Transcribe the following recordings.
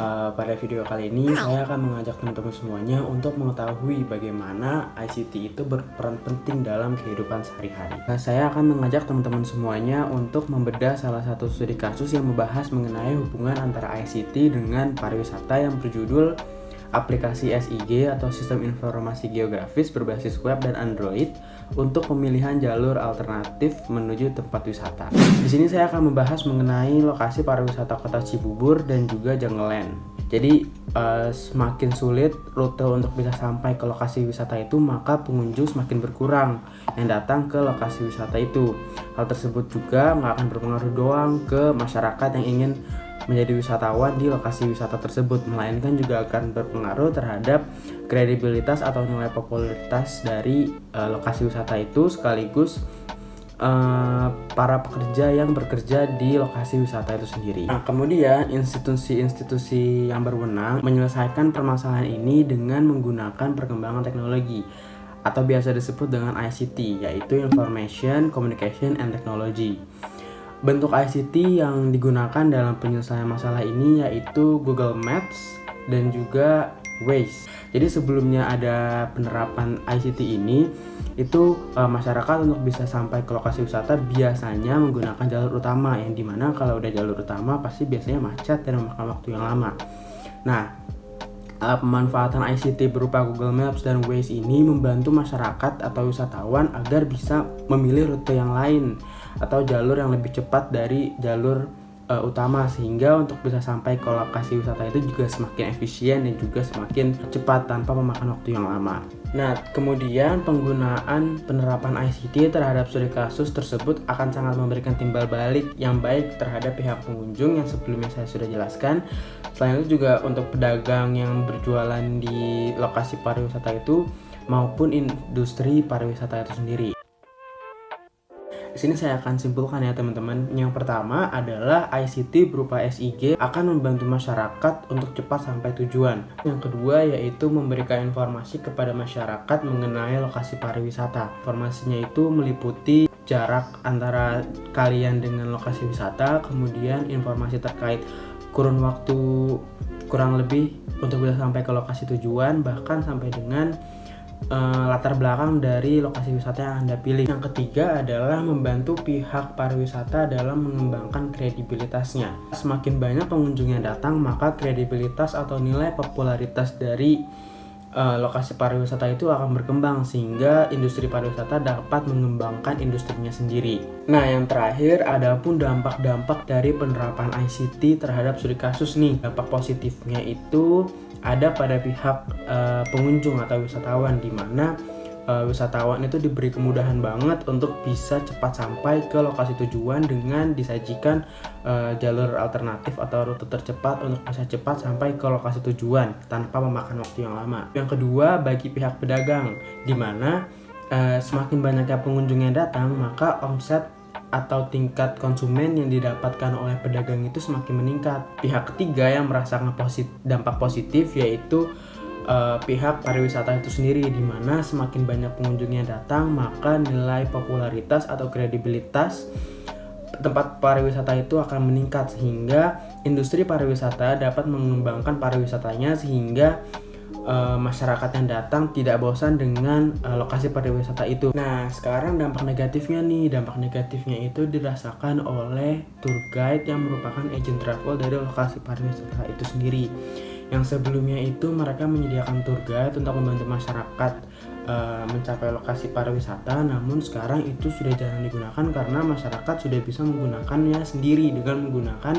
Pada video kali ini saya akan mengajak teman-teman semuanya untuk mengetahui bagaimana ICT itu berperan penting dalam kehidupan sehari-hari. Saya akan mengajak teman-teman semuanya untuk membedah salah satu studi kasus yang membahas mengenai hubungan antara ICT dengan pariwisata yang berjudul aplikasi SIG atau Sistem Informasi Geografis berbasis web dan Android untuk pemilihan jalur alternatif menuju tempat wisata. Di sini saya akan membahas mengenai lokasi pariwisata Kota Cibubur dan juga Jungleland. Jadi semakin sulit rute untuk bisa sampai ke lokasi wisata itu, maka pengunjung semakin berkurang yang datang ke lokasi wisata itu. Hal tersebut juga nggak akan berpengaruh doang ke masyarakat yang ingin menjadi wisatawan di lokasi wisata tersebut, melainkan juga akan berpengaruh terhadap kredibilitas atau nilai popularitas dari lokasi wisata itu, sekaligus para pekerja yang bekerja di lokasi wisata itu sendiri. Nah, kemudian institusi-institusi yang berwenang menyelesaikan permasalahan ini dengan menggunakan perkembangan teknologi atau biasa disebut dengan ICT, yaitu Information, Communication, and Technology. Bentuk ICT yang digunakan dalam penyelesaian masalah ini yaitu Google Maps dan juga Waze. Jadi sebelumnya ada penerapan ICT ini, itu masyarakat untuk bisa sampai ke lokasi wisata biasanya menggunakan jalur utama, yang dimana kalau udah jalur utama pasti biasanya macet dan memakan waktu yang lama. Nah, pemanfaatan ICT berupa Google Maps dan Waze ini membantu masyarakat atau wisatawan agar bisa memilih rute yang lain atau jalur yang lebih cepat dari jalur utama, sehingga untuk bisa sampai ke lokasi wisata itu juga semakin efisien dan juga semakin cepat tanpa memakan waktu yang lama. Nah, kemudian penggunaan penerapan ICT terhadap studi kasus tersebut akan sangat memberikan timbal balik yang baik terhadap pihak pengunjung yang sebelumnya saya sudah jelaskan. Selain itu juga untuk pedagang yang berjualan di lokasi pariwisata itu maupun industri pariwisata itu sendiri. Di sini saya akan simpulkan ya teman-teman. Yang pertama adalah ICT berupa SIG akan membantu masyarakat untuk cepat sampai tujuan. Yang kedua yaitu memberikan informasi kepada masyarakat mengenai lokasi pariwisata. Informasinya itu meliputi jarak antara kalian dengan lokasi wisata, kemudian informasi terkait kurun waktu kurang lebih untuk bisa sampai ke lokasi tujuan, bahkan sampai dengan latar belakang dari lokasi wisata yang Anda pilih. Yang ketiga adalah membantu pihak pariwisata dalam mengembangkan kredibilitasnya. Semakin banyak pengunjung yang datang, maka kredibilitas atau nilai popularitas dari lokasi pariwisata itu akan berkembang, sehingga industri pariwisata dapat mengembangkan industrinya sendiri. Nah, yang terakhir ada pun dampak-dampak dari penerapan ICT terhadap studi kasus nih. Dampak positifnya itu ada pada pihak pengunjung atau wisatawan, di mana wisatawan itu diberi kemudahan banget untuk bisa cepat sampai ke lokasi tujuan dengan disajikan jalur alternatif atau rute tercepat untuk bisa cepat sampai ke lokasi tujuan tanpa memakan waktu yang lama. Yang kedua, bagi pihak pedagang, di mana semakin banyaknya pengunjung yang datang, maka omset atau tingkat konsumen yang didapatkan oleh pedagang itu semakin meningkat. Pihak ketiga yang merasakan dampak positif yaitu pihak pariwisata itu sendiri, di mana semakin banyak pengunjung yang datang, maka nilai popularitas atau kredibilitas tempat pariwisata itu akan meningkat, sehingga industri pariwisata dapat mengembangkan pariwisatanya sehingga masyarakat yang datang tidak bosan dengan lokasi pariwisata itu. Nah, sekarang dampak negatifnya nih. Dampak negatifnya itu dirasakan oleh tour guide yang merupakan agent travel dari lokasi pariwisata itu sendiri. Yang sebelumnya itu mereka menyediakan tour guide untuk membantu masyarakat mencapai lokasi pariwisata, namun sekarang itu sudah jarang digunakan karena masyarakat sudah bisa menggunakannya sendiri dengan menggunakan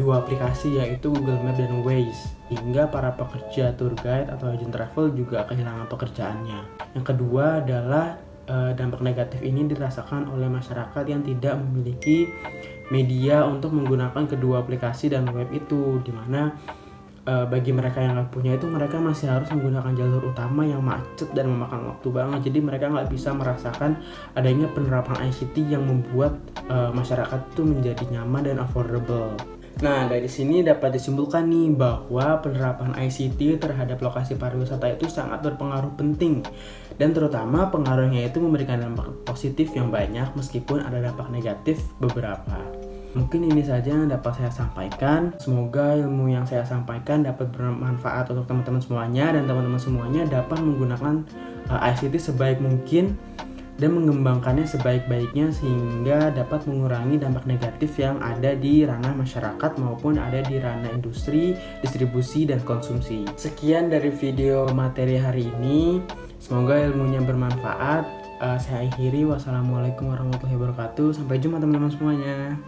dua aplikasi yaitu Google Maps dan Waze, hingga para pekerja tour guide atau agent travel juga kehilangan pekerjaannya. Yang kedua adalah dampak negatif ini dirasakan oleh masyarakat yang tidak memiliki media untuk menggunakan kedua aplikasi dan web itu, dimana bagi mereka yang nggak punya itu, mereka masih harus menggunakan jalur utama yang macet dan memakan waktu banget. Jadi mereka nggak bisa merasakan adanya penerapan ICT yang membuat masyarakat itu menjadi nyaman dan affordable. Nah, dari sini dapat disimpulkan nih bahwa penerapan ICT terhadap lokasi pariwisata itu sangat berpengaruh penting, dan terutama pengaruhnya itu memberikan dampak positif yang banyak meskipun ada dampak negatif beberapa. Mungkin ini saja yang dapat saya sampaikan. Semoga ilmu yang saya sampaikan dapat bermanfaat untuk teman-teman semuanya, dan teman-teman semuanya dapat menggunakan ICT sebaik mungkin dan mengembangkannya sebaik-baiknya sehingga dapat mengurangi dampak negatif yang ada di ranah masyarakat maupun ada di ranah industri, distribusi, dan konsumsi. Sekian dari video materi hari ini. Semoga ilmunya bermanfaat. Saya akhiri. Wassalamualaikum warahmatullahi wabarakatuh. Sampai jumpa teman-teman semuanya.